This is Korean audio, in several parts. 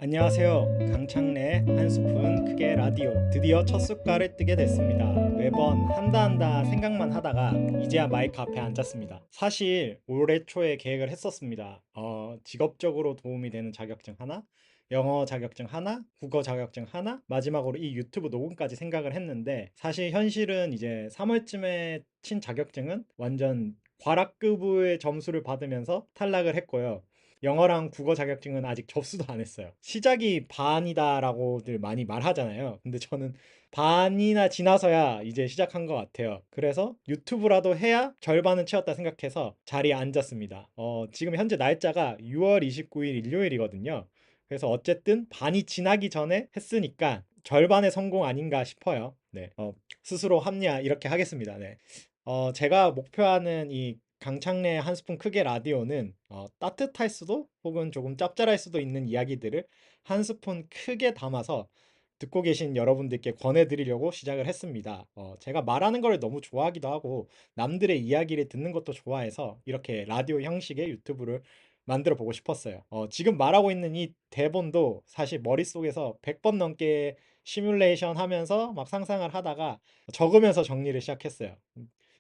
안녕하세요. 강창래의 한 스푼 크게 라디오. 드디어 첫 숟갈을 뜨게 됐습니다. 매번 한다 생각만 하다가 이제야 마이크 앞에 앉았습니다. 사실 올해 초에 계획을 했었습니다. 직업적으로 도움이 되는 자격증 하나, 영어 자격증 하나, 국어 자격증 하나, 마지막으로 이 유튜브 녹음까지 생각을 했는데 사실 현실은 이제 3월쯤에 친 자격증은 완전 과락급의 점수를 받으면서 탈락을 했고요. 영어랑 국어 자격증은 아직 접수도 안 했어요. 시작이 반이다라고들 많이 말하잖아요. 근데 저는 반이나 지나서야 이제 시작한 것 같아요. 그래서 유튜브라도 해야 절반은 채웠다 생각해서 자리에 앉았습니다. 지금 현재 날짜가 6월 29일 일요일이거든요. 그래서 어쨌든 반이 지나기 전에 했으니까 절반의 성공 아닌가 싶어요. 네. 스스로 합리화 이렇게 하겠습니다. 네. 제가 목표하는 이 강창래 한 스푼 크게 라디오는 따뜻할 수도 혹은 조금 짭짤할 수도 있는 이야기들을 한 스푼 크게 담아서 듣고 계신 여러분들께 권해드리려고 시작을 했습니다. 제가 말하는 걸 너무 좋아하기도 하고 남들의 이야기를 듣는 것도 좋아해서 이렇게 라디오 형식의 유튜브를 만들어 보고 싶었어요. 지금 말하고 있는 이 대본도 사실 머릿속에서 100번 넘게 시뮬레이션 하면서 막 상상을 하다가 적으면서 정리를 시작했어요.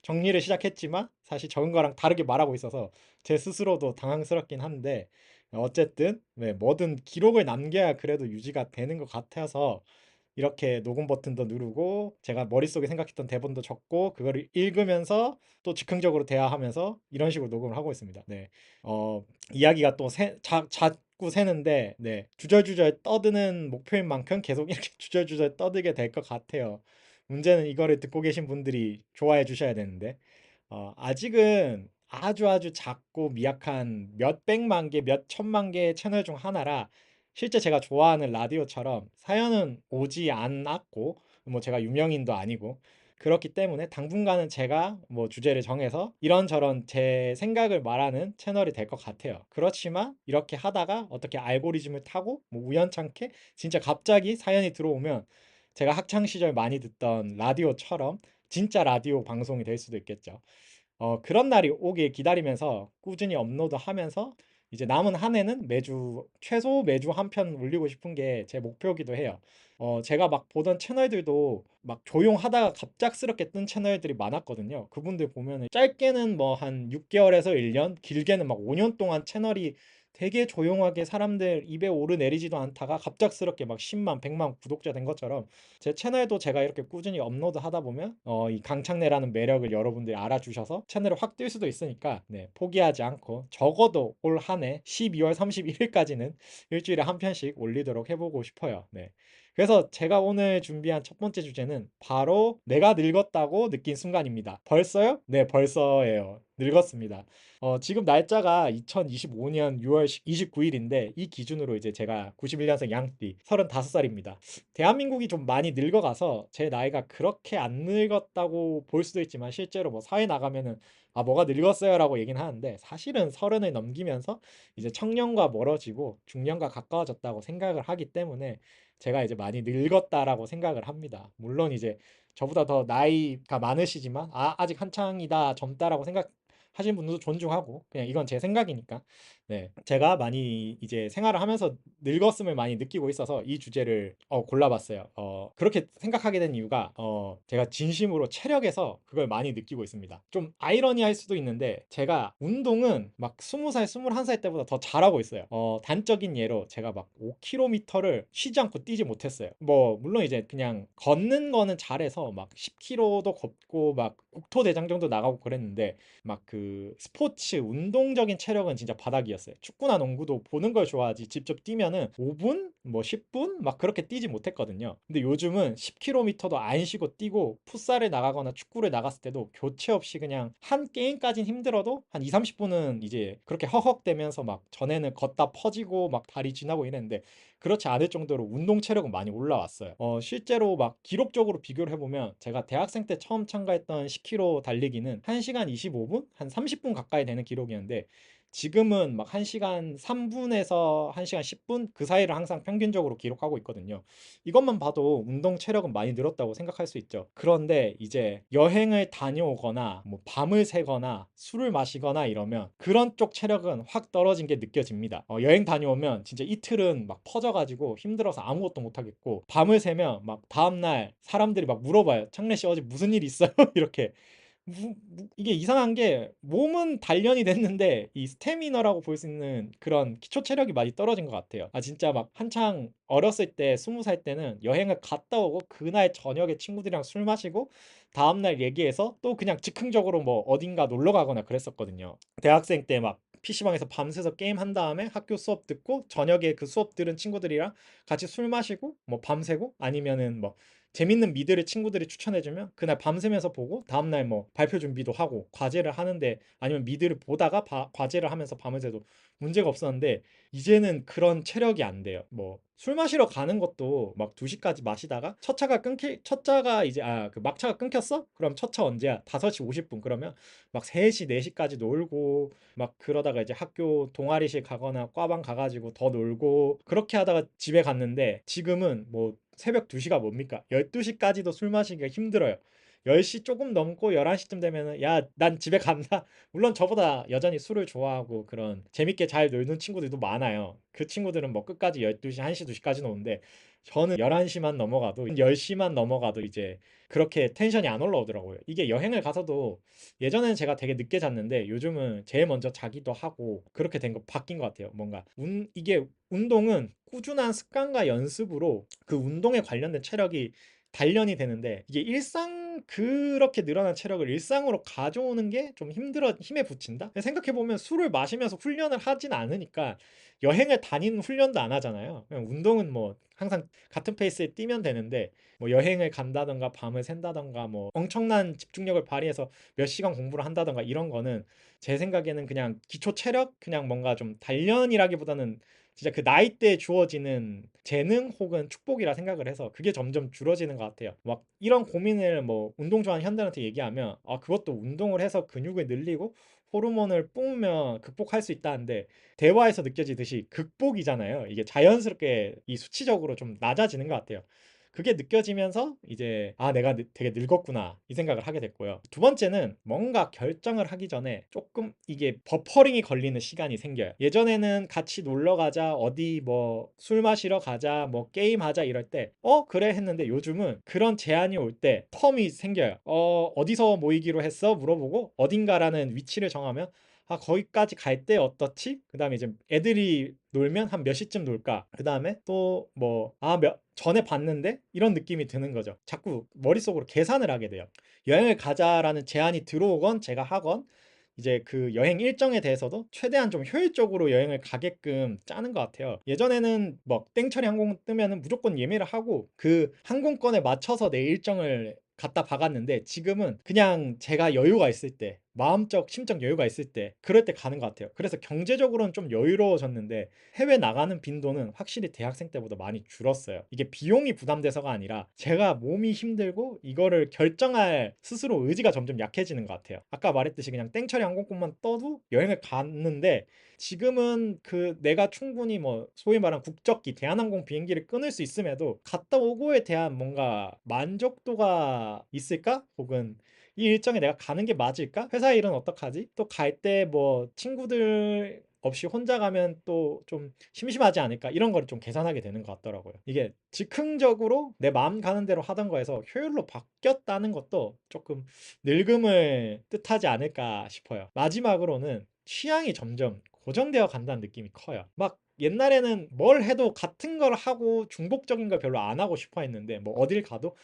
정리를 시작했지만 사실 적은 거랑 다르게 말하고 있어서 제 스스로도 당황스럽긴 한데 어쨌든 네, 뭐든 기록을 남겨야 그래도 유지가 되는 것 같아서 이렇게 녹음 버튼도 누르고 제가 머릿속에 생각했던 대본도 적고 그거를 읽으면서 또 즉흥적으로 대화하면서 이런 식으로 녹음을 하고 있습니다. 네. 이야기가 또 자꾸 새는데 네. 주절주절 떠드는 목표인 만큼 계속 이렇게 주절주절 떠들게 될 것 같아요. 문제는 이거를 듣고 계신 분들이 좋아해 주셔야 되는데 아직은 아주 작고 미약한 몇백만 개, 몇천만 개의 채널 중 하나라 실제 제가 좋아하는 라디오처럼 사연은 오지 않았고 뭐 제가 유명인도 아니고 그렇기 때문에 당분간은 제가 뭐 주제를 정해서 이런저런 제 생각을 말하는 채널이 될 것 같아요. 그렇지만 이렇게 하다가 어떻게 알고리즘을 타고 뭐 우연찮게 진짜 갑자기 사연이 들어오면 제가 학창 시절 많이 듣던 라디오처럼 진짜 라디오 방송이 될 수도 있겠죠. 그런 날이 오길 기다리면서 꾸준히 업로드하면서 이제 남은 한 해는 최소 매주 한 편 올리고 싶은 게 제 목표이기도 해요. 제가 막 보던 채널들도 막 조용하다가 갑작스럽게 뜬 채널들이 많았거든요. 그분들 보면은 짧게는 뭐 한 6개월에서 1년, 길게는 막 5년 동안 채널이 되게 조용하게 사람들 입에 오르내리지도 않다가 갑작스럽게 막 10만, 100만 구독자 된 것처럼 제 채널도 제가 이렇게 꾸준히 업로드 하다 보면 이 강창래라는 매력을 여러분들이 알아주셔서 채널을 확 뛸 수도 있으니까 네, 포기하지 않고 적어도 올 한 해 12월 31일까지는 일주일에 한 편씩 올리도록 해보고 싶어요. 네. 그래서 제가 오늘 준비한 첫 번째 주제는 바로 내가 늙었다고 느낀 순간입니다. 벌써요? 네, 벌써예요. 늙었습니다. 지금 날짜가 2025년 6월 29일인데 이 기준으로 이제 제가 91년생 양띠 35살입니다. 대한민국이 좀 많이 늙어가서 제 나이가 그렇게 안 늙었다고 볼 수도 있지만 실제로 뭐 사회 나가면은 뭐가 늙었어요라고 얘기는 하는데 사실은 서른을 넘기면서 이제 청년과 멀어지고 중년과 가까워졌다고 생각을 하기 때문에 제가 이제 많이 늙었다라고 생각을 합니다. 물론 이제 저보다 더 나이가 많으시지만 아직 한창이다 젊다라고 생각하시는 분들도 존중하고 그냥 이건 제 생각이니까 네, 제가 많이 이제 생활을 하면서 늙었음을 많이 느끼고 있어서 이 주제를 골라봤어요. 그렇게 생각하게 된 이유가 제가 진심으로 체력에서 그걸 많이 느끼고 있습니다. 좀 아이러니할 수도 있는데 제가 운동은 막 20살, 21살 때보다 더 잘하고 있어요. 단적인 예로 제가 막 5km를 쉬지 않고 뛰지 못했어요. 뭐 물론 이제 그냥 걷는 거는 잘해서 막 10km도 걷고 막 국토대장정도 나가고 그랬는데 막 그 스포츠 운동적인 체력은 진짜 바닥이었어요. 축구나 농구도 보는 걸 좋아하지 직접 뛰면은 5분 뭐 10분 막 그렇게 뛰지 못했거든요. 근데 요즘은 10km도 안 쉬고 뛰고 풋살을 나가거나 축구를 나갔을 때도 교체 없이 그냥 한 게임까진 힘들어도 한 2, 30분은 이제 그렇게 허헉대면서 막 전에는 걷다 퍼지고 막 다리 지나고 이랬는데 그렇지 않을 정도로 운동 체력은 많이 올라왔어요. 실제로 막 기록적으로 비교를 해보면 제가 대학생 때 처음 참가했던 10km 달리기는 1시간 25분? 한 30분 가까이 되는 기록이었는데 지금은 막 1시간 3분에서 1시간 10분 그 사이를 항상 평균적으로 기록하고 있거든요. 이것만 봐도 운동 체력은 많이 늘었다고 생각할 수 있죠. 그런데 이제 여행을 다녀오거나 뭐 밤을 새거나 술을 마시거나 이러면 그런 쪽 체력은 확 떨어진 게 느껴집니다. 여행 다녀오면 진짜 이틀은 막 퍼져가지고 힘들어서 아무것도 못 하겠고, 밤을 새면 막 다음날 사람들이 막 물어봐요. 창래 씨 어제 무슨 일 있어요? 이렇게. 이게 이상한 게 몸은 단련이 됐는데 이 스태미너라고 볼 수 있는 그런 기초 체력이 많이 떨어진 것 같아요. 진짜 막 한창 어렸을 때 20살 때는 여행을 갔다 오고 그날 저녁에 친구들이랑 술 마시고 다음날 얘기해서 또 그냥 즉흥적으로 뭐 어딘가 놀러 가거나 그랬었거든요. 대학생 때 막 PC방에서 밤새서 게임 한 다음에 학교 수업 듣고 저녁에 그 수업 들은 친구들이랑 같이 술 마시고 뭐 밤새고, 아니면은 뭐 재밌는 미드를 친구들이 추천해주면 그날 밤새면서 보고 다음날 뭐 발표 준비도 하고 과제를 하는데, 아니면 미드를 보다가 과제를 하면서 밤을 새도 문제가 없었는데, 이제는 그런 체력이 안 돼요. 뭐 술 마시러 가는 것도 막 2시까지 마시다가 첫 차가 이제 그 막차가 끊겼어? 그럼 첫 차 언제야? 5시 50분. 그러면 막 3시 4시까지 놀고 막 그러다가 이제 학교 동아리실 가거나 과방 가가지고 더 놀고 그렇게 하다가 집에 갔는데, 지금은 뭐 새벽 2시가 뭡니까? 12시까지도 술 마시기가 힘들어요. 10시 조금 넘고 11시쯤 되면은 야, 난 집에 간다. 물론 저보다 여전히 술을 좋아하고 그런 재밌게 잘 놀는 친구들도 많아요. 그 친구들은 뭐 끝까지 12시, 1시, 2시까지 노는데, 저는 11시만 넘어가도 10시만 넘어가도 이제 그렇게 텐션이 안 올라오더라고요. 이게 여행을 가서도 예전에는 제가 되게 늦게 잤는데 요즘은 제일 먼저 자기도 하고 그렇게 된 거 바뀐 것 같아요. 뭔가 이게 운동은 꾸준한 습관과 연습으로 그 운동에 관련된 체력이 단련이 되는데, 이게 그렇게 늘어난 체력을 일상으로 가져오는 게 좀 힘에 부친다? 생각해보면 술을 마시면서 훈련을 하진 않으니까 여행을 다니는 훈련도 안 하잖아요. 그냥 운동은 뭐 항상 같은 페이스에 뛰면 되는데, 뭐 여행을 간다던가 밤을 샌다던가 뭐 엄청난 집중력을 발휘해서 몇 시간 공부를 한다던가 이런 거는 제 생각에는 그냥 기초 체력, 그냥 뭔가 좀 단련이라기보다는 진짜 그 나이 때 주어지는 재능 혹은 축복이라 생각을 해서 그게 점점 줄어지는 것 같아요. 막 이런 고민을 뭐 운동 좋아하는 현대한테 얘기하면 그것도 운동을 해서 근육을 늘리고 호르몬을 뿜으면 극복할 수 있다는데, 대화에서 느껴지듯이 극복이잖아요. 이게 자연스럽게 이 수치적으로 좀 낮아지는 것 같아요. 그게 느껴지면서 이제 내가 되게 늙었구나 이 생각을 하게 됐고요. 두 번째는 뭔가 결정을 하기 전에 조금 이게 버퍼링이 걸리는 시간이 생겨요. 예전에는 같이 놀러 가자, 어디 뭐 술 마시러 가자, 뭐 게임 하자 이럴 때 그래 했는데, 요즘은 그런 제안이 올 때 텀이 생겨요. 어디서 모이기로 했어? 물어보고 어딘가라는 위치를 정하면 거기까지 갈 때 어떻지? 그 다음에 이제 애들이 놀면 한 몇 시쯤 놀까? 그 다음에 또 뭐, 전에 봤는데? 이런 느낌이 드는 거죠. 자꾸 머릿속으로 계산을 하게 돼요. 여행을 가자라는 제안이 들어오건 제가 하건 이제 그 여행 일정에 대해서도 최대한 좀 효율적으로 여행을 가게끔 짜는 것 같아요. 예전에는 뭐 땡처리 항공 뜨면은 무조건 예매를 하고 그 항공권에 맞춰서 내 일정을 갖다 박았는데, 지금은 그냥 제가 여유가 있을 때, 마음적 심적 여유가 있을 때 그럴 때 가는 것 같아요. 그래서 경제적으로는 좀 여유로워졌는데 해외 나가는 빈도는 확실히 대학생 때보다 많이 줄었어요. 이게 비용이 부담돼서가 아니라 제가 몸이 힘들고 이거를 결정할 스스로 의지가 점점 약해지는 것 같아요. 아까 말했듯이 그냥 땡처리 항공권만 떠도 여행을 갔는데, 지금은 그 내가 충분히 뭐 소위 말하는 국적기 대한항공 비행기를 끊을 수 있음에도 갔다 오고에 대한 뭔가 만족도가 있을까? 혹은 이 일정에 내가 가는 게 맞을까? 회사 일은 어떡하지? 또 갈 때 뭐 친구들 없이 혼자 가면 또 좀 심심하지 않을까? 이런 거를 좀 계산하게 되는 것 같더라고요. 이게 즉흥적으로 내 마음 가는 대로 하던 거에서 효율로 바뀌었다는 것도 조금 늙음을 뜻하지 않을까 싶어요. 마지막으로는 취향이 점점 고정되어 간다는 느낌이 커요. 막 옛날에는 뭘 해도 같은 걸 하고 중복적인 걸 별로 안 하고 싶어 했는데, 뭐 어딜 가도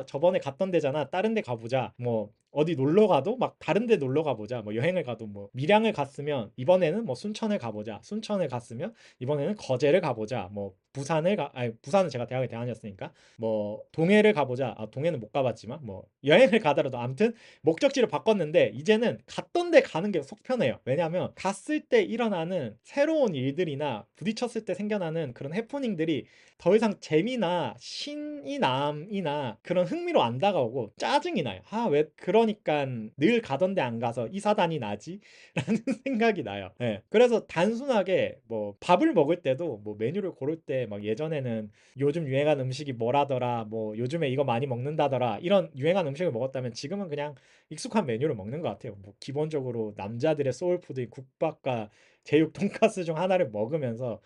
저번에 갔던 데잖아, 다른 데 가보자, 뭐 어디 놀러 가도 막 다른 데 놀러 가보자, 뭐 여행을 가도 뭐 밀양을 갔으면 이번에는 뭐 순천을 가보자, 순천을 갔으면 이번에는 거제를 가보자, 뭐 부산은 제가 대학이 대안이었으니까 뭐 동해를 가보자. 동해는 못 가봤지만 뭐 여행을 가더라도 아무튼 목적지를 바꿨는데 이제는 갔던 데 가는 게 속 편해요. 왜냐하면 갔을 때 일어나는 새로운 일들이나 부딪혔을 때 생겨나는 그런 해프닝들이 더 이상 재미나 신이남이나 그런 흥미로 안 다가오고 짜증이 나요. 왜 그러니까 늘 가던 데 안 가서 이 사단이 나지? 라는 생각이 나요. 예. 그래서 단순하게 뭐 밥을 먹을 때도 뭐 메뉴를 고를 때 막 예전에는 요즘 유행하는 음식이 뭐라더라, 뭐 요즘에 이거 많이 먹는다더라, 이런 유행하는 음식을 먹었다면 지금은 그냥 익숙한 메뉴를 먹는 것 같아요. 뭐 기본적으로 남자들의 소울푸드인 국밥과 제육 돈가스 중 하나를 먹으면서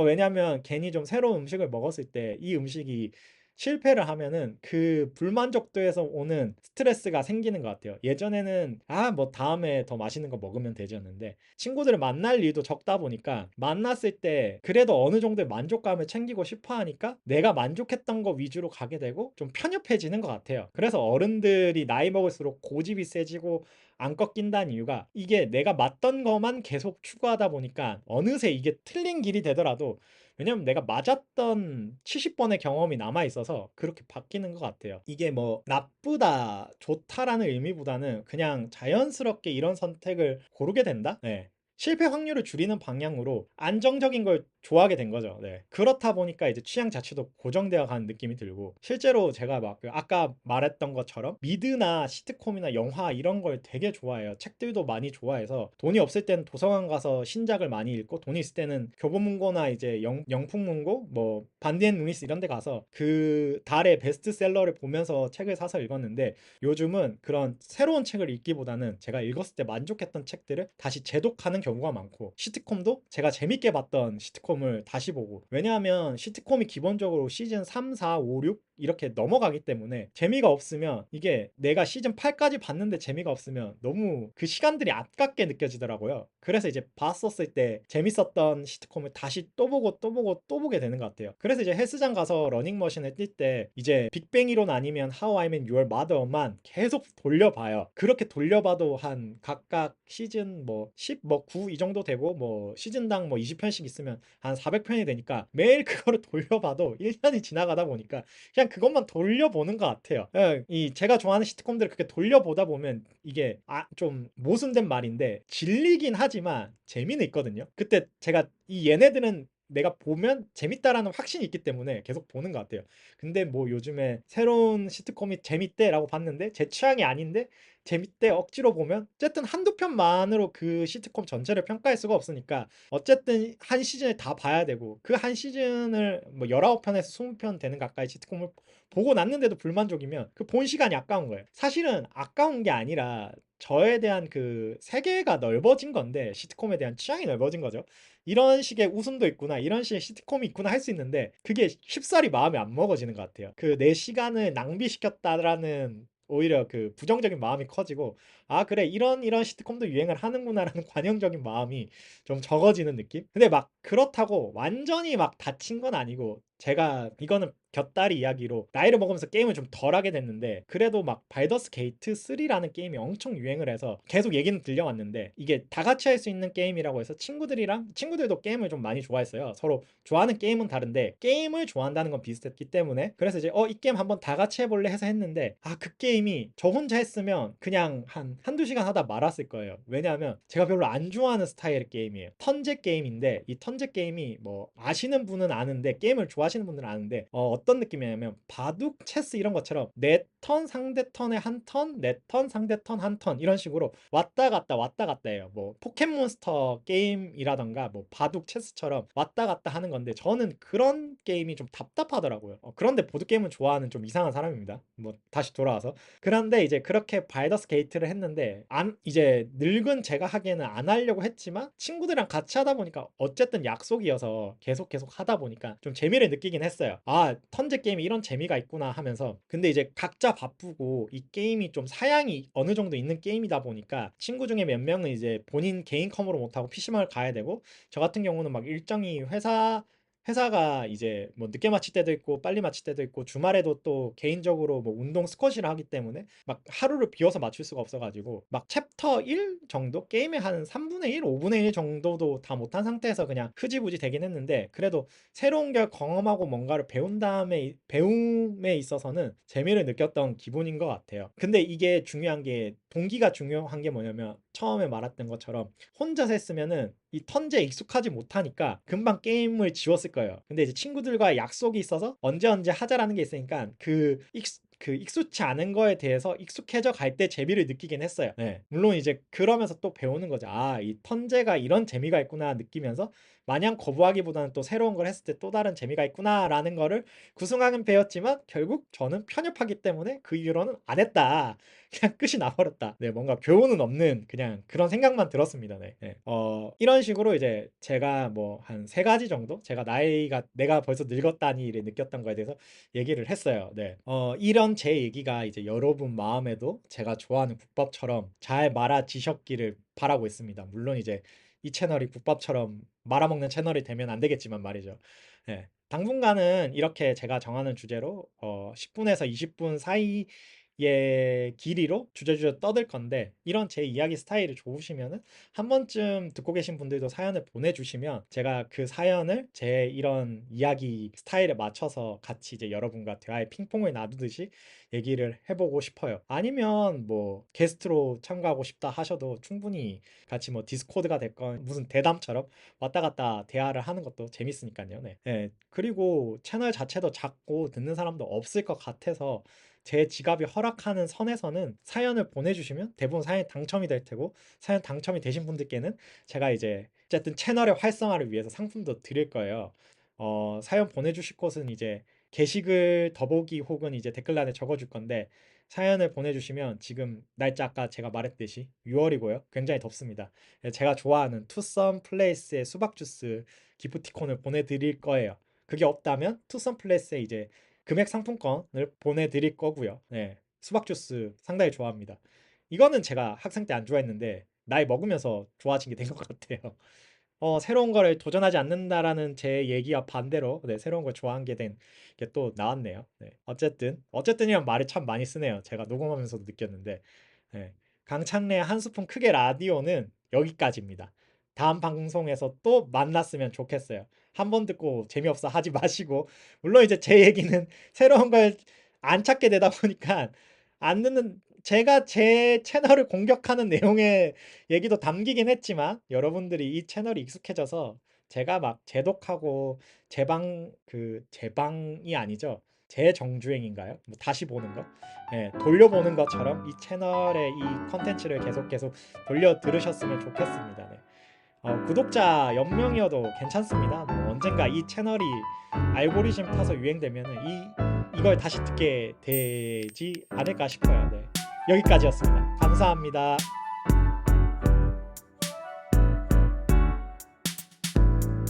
왜냐하면 괜히 좀 새로운 음식을 먹었을 때 이 음식이 실패를 하면은 그 불만족도에서 오는 스트레스가 생기는 것 같아요. 예전에는 뭐 다음에 더 맛있는 거 먹으면 되지였는데 친구들을 만날 일도 적다 보니까 만났을 때 그래도 어느 정도의 만족감을 챙기고 싶어 하니까 내가 만족했던 거 위주로 가게 되고 좀 편협해지는 것 같아요. 그래서 어른들이 나이 먹을수록 고집이 세지고 안 꺾인다는 이유가 이게 내가 맞던 것만 계속 추구하다 보니까 어느새 이게 틀린 길이 되더라도 왜냐면 내가 맞았던 70번의 경험이 남아 있어서 그렇게 바뀌는 것 같아요. 이게 뭐 나쁘다, 좋다라는 의미보다는 그냥 자연스럽게 이런 선택을 고르게 된다? 네. 실패 확률을 줄이는 방향으로 안정적인 걸 좋아하게 된 거죠. 네. 그렇다 보니까 이제 취향 자체도 고정되어 가는 느낌이 들고 실제로 제가 막 아까 말했던 것처럼 미드나 시트콤이나 영화 이런 걸 되게 좋아해요. 책들도 많이 좋아해서 돈이 없을 때는 도서관 가서 신작을 많이 읽고 돈이 있을 때는 교보문고나 이제 영풍문고 뭐 반디앤 루니스 이런 데 가서 그 달의 베스트셀러를 보면서 책을 사서 읽었는데 요즘은 그런 새로운 책을 읽기보다는 제가 읽었을 때 만족했던 책들을 다시 재독하는 경우가 많고 시트콤도 제가 재밌게 봤던 시트콤을 다시 보고 왜냐하면 시트콤이 기본적으로 시즌 3, 4, 5, 6 이렇게 넘어가기 때문에 재미가 없으면 이게 내가 시즌 8까지 봤는데 재미가 없으면 너무 그 시간들이 아깝게 느껴지더라고요. 그래서 이제 봤었을 때 재밌었던 시트콤을 다시 또 보고 또 보고 또 보게 되는 것 같아요. 그래서 이제 헬스장 가서 러닝머신을 뛸 때 이제 빅뱅 이론 아니면 How I Met Your Mother만 계속 돌려봐요. 그렇게 돌려봐도 한 각각 시즌 뭐 10, 뭐 9 이 정도 되고 뭐 시즌당 뭐 20편씩 있으면 한 400편이 되니까 매일 그거를 돌려봐도 1년이 지나가다 보니까 그냥 그것만 돌려보는 것 같아요. 이 제가 좋아하는 시트콤들을 그렇게 돌려보다 보면 이게 좀 모순된 말인데 질리긴 하지만 재미는 있거든요. 그때 제가 얘네들은 내가 보면 재밌다라는 확신이 있기 때문에 계속 보는 것 같아요. 근데 뭐 요즘에 새로운 시트콤이 재밌대라고 봤는데 제 취향이 아닌데 재밌대 억지로 보면 어쨌든 한두 편만으로 그 시트콤 전체를 평가할 수가 없으니까 어쨌든 한 시즌을 다 봐야 되고 그 한 시즌을 뭐 19편에서 20편 되는 가까이 시트콤을 보고 났는데도 불만족이면 그 본 시간이 아까운 거예요. 사실은 아까운 게 아니라 저에 대한 그 세계가 넓어진 건데 시트콤에 대한 취향이 넓어진 거죠. 이런 식의 웃음도 있구나, 이런 식의 시트콤이 있구나 할 수 있는데 그게 쉽사리 마음에 안 먹어지는 것 같아요. 그 내 시간을 낭비시켰다라는 오히려 그 부정적인 마음이 커지고 그래 이런 시트콤도 유행을 하는구나라는 관용적인 마음이 좀 적어지는 느낌? 근데 막 그렇다고 완전히 막 다친 건 아니고 제가 이거는 곁다리 이야기로 나이를 먹으면서 게임을 좀 덜 하게 됐는데 그래도 막 발더스 게이트 3라는 게임이 엄청 유행을 해서 계속 얘기는 들려왔는데 이게 다 같이 할 수 있는 게임이라고 해서 친구들도 게임을 좀 많이 좋아했어요. 서로 좋아하는 게임은 다른데 게임을 좋아한다는 건 비슷했기 때문에 그래서 이제 이 게임 한번 다 같이 해볼래 해서 했는데 그 게임이 저 혼자 했으면 그냥 한두 시간 하다 말았을 거예요. 왜냐하면 제가 별로 안 좋아하는 스타일의 게임이에요. 턴제 게임인데 이 턴제 게임이 뭐 아시는 분은 아는데 게임을 좋아하시는 분들은 아는데 어떤 느낌이냐면 바둑, 체스 이런 것처럼 내 턴 상대 턴에 한 턴, 내 턴 상대 턴 한 턴 이런 식으로 왔다 갔다 해요. 뭐 포켓몬스터 게임이라던가 뭐 바둑, 체스처럼 왔다 갔다 하는 건데 저는 그런 게임이 좀 답답하더라고요. 그런데 보드게임은 좋아하는 좀 이상한 사람입니다. 뭐 다시 돌아와서 그런데 이제 그렇게 발더스 게이트를 했는데 이제 늙은 제가 하기에는 안 하려고 했지만 친구들이랑 같이 하다 보니까 어쨌든 약속이어서 계속 하다 보니까 좀 재미를 느끼긴 했어요. 턴제 게임이 이런 재미가 있구나 하면서 근데 이제 각자 바쁘고 이 게임이 좀 사양이 어느 정도 있는 게임이다 보니까 친구 중에 몇 명은 이제 본인 개인 컴으로 못하고 PC방을 가야 되고 저 같은 경우는 막 일정이 회사 회사가 이제 뭐 늦게 마칠 때도 있고 빨리 마칠 때도 있고 주말에도 또 개인적으로 뭐 운동 스쿼시를 하기 때문에 막 하루를 비워서 맞출 수가 없어가지고 막 챕터 1 정도 게임의 한 3분의 1, 5분의 1 정도도 다 못한 상태에서 그냥 흐지부지 되긴 했는데 그래도 새로운 걸 경험하고 뭔가를 배운 다음에 배움에 있어서는 재미를 느꼈던 기분인 것 같아요. 근데 이게 중요한 게 동기가 중요한 게 뭐냐면 처음에 말했던 것처럼 혼자서 했으면은 이 턴제에 익숙하지 못하니까 금방 게임을 지웠을 거예요. 근데 이제 친구들과 약속이 있어서 언제 언제 하자라는 게 있으니까 그 익숙치 않은 거에 대해서 익숙해져 갈 때 재미를 느끼긴 했어요. 네. 물론 이제 그러면서 또 배우는 거죠. 아, 이 턴제가 이런 재미가 있구나 느끼면서 마냥 거부하기보다는 또 새로운 걸 했을 때 또 다른 재미가 있구나라는 거를 구승하는 배웠지만 결국 저는 편협하기 때문에 그 이후로는 안 했다. 그냥 끝이 나버렸다. 네, 뭔가 교훈은 없는 그냥 그런 생각만 들었습니다. 네. 네. 이런 식으로 이제 제가 뭐 한 세 가지 정도 제가 나이가 내가 벌써 늙었다니를 느꼈던 거에 대해서 얘기를 했어요. 네. 이런 제 얘기가 이제 여러분 마음에도 제가 좋아하는 국밥처럼 잘 말아지셨기를 바라고 있습니다. 물론 이제 이 채널이 국밥처럼 말아먹는 채널이 되면 안 되겠지만 말이죠. 네. 당분간은 이렇게 제가 정하는 주제로 10분에서 20분 사이의 길이로 주저주저 떠들 건데 이런 제 이야기 스타일이 좋으시면은 한 번쯤 듣고 계신 분들도 사연을 보내주시면 제가 그 사연을 제 이런 이야기 스타일에 맞춰서 같이 이제 여러분과 대화의 핑퐁을 나누듯이 얘기를 해보고 싶어요. 아니면 뭐 게스트로 참가하고 싶다 하셔도 충분히 같이 뭐 디스코드가 됐건 무슨 대담처럼 왔다 갔다 대화를 하는 것도 재밌으니까요. 네. 네. 그리고 채널 자체도 작고 듣는 사람도 없을 것 같아서 제 지갑이 허락하는 선에서는 사연을 보내주시면 대부분 사연이 당첨이 될 테고 사연 당첨이 되신 분들께는 제가 이제 어쨌든 채널의 활성화를 위해서 상품도 드릴 거예요. 사연 보내주실 곳은 이제 게시글 더보기 혹은 이제 댓글란에 적어줄 건데 사연을 보내주시면 지금 날짜 아까 제가 말했듯이 6월이고요. 굉장히 덥습니다. 제가 좋아하는 투썸 플레이스의 수박 주스 기프티콘을 보내드릴 거예요. 그게 없다면 투썸 플레이스에 이제 금액 상품권을 보내드릴 거고요. 네, 수박 주스 상당히 좋아합니다. 이거는 제가 학생 때 안 좋아했는데 나이 먹으면서 좋아진 게 된 것 같아요. 새로운 거를 도전하지 않는다라는 제 얘기와 반대로 네, 새로운 걸 좋아한 게 된 게 또 나왔네요. 네, 어쨌든이란 말을 참 많이 쓰네요. 제가 녹음하면서도 느꼈는데 네, 강창래 한 스푼 크게 라디오는 여기까지입니다. 다음 방송에서 또 만났으면 좋겠어요. 한 번 듣고 재미없어 하지 마시고 물론 이제 제 얘기는 새로운 걸 안 찾게 되다 보니까 안 듣는 제가 제 채널을 공격하는 내용의 얘기도 담기긴 했지만 여러분들이 이 채널이 익숙해져서 제가 막 제독하고 제방이 아니죠. 재정주행인가요? 뭐 다시 보는 거? 예, 돌려보는 것처럼 이 채널의 이 컨텐츠를 계속 돌려 들으셨으면 좋겠습니다. 네. 구독자 0명이어도 괜찮습니다. 뭐 언젠가 이 채널이 알고리즘 타서 유행되면은 이걸 다시 듣게 되지 않을까 싶어요. 네. 여기까지였습니다. 감사합니다.